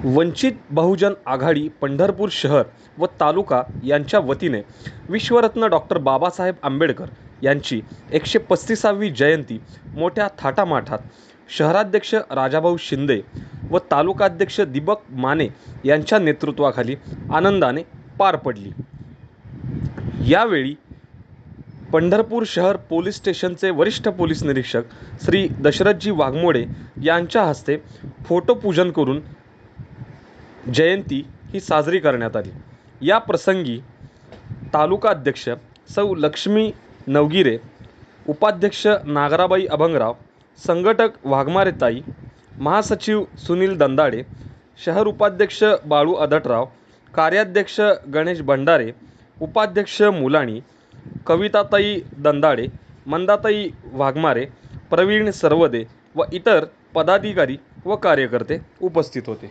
वंचित बहुजन आघाडी पंढरपूर शहर व तालुका यांच्या वतीने विश्वरत्न डॉक्टर बाबासाहेब आंबेडकर यांची 135वी जयंती मोठ्या थाटामाटात शहराध्यक्ष राजाभाऊ शिंदे व तालुकाध्यक्ष दीपक माने यांच्या नेतृत्वाखाली आनंदाने पार पडली। यावेळी पंढरपूर शहर पोलीस स्टेशनचे वरिष्ठ पोलीस निरीक्षक श्री दशरथजी वाघमोडे यांच्या हस्ते फोटो पूजन करून जयंती ही साजरी करण्यात आली। या प्रसंगी तालुका अध्यक्ष सौ लक्ष्मी नवगिरे, उपाध्यक्ष नागराबाई अभंगराव, संघटक वाघमारेताई, महासचिव सुनील दंदाडे, शहर उपाध्यक्ष बाळू अदटराव, कार्याध्यक्ष गणेश भंडारे, उपाध्यक्ष मुलाणी, कविताताई दंदाडे, मंदाताई वाघमारे, प्रवीण सरवदे व इतर पदाधिकारी व कार्यकर्ते उपस्थित होते।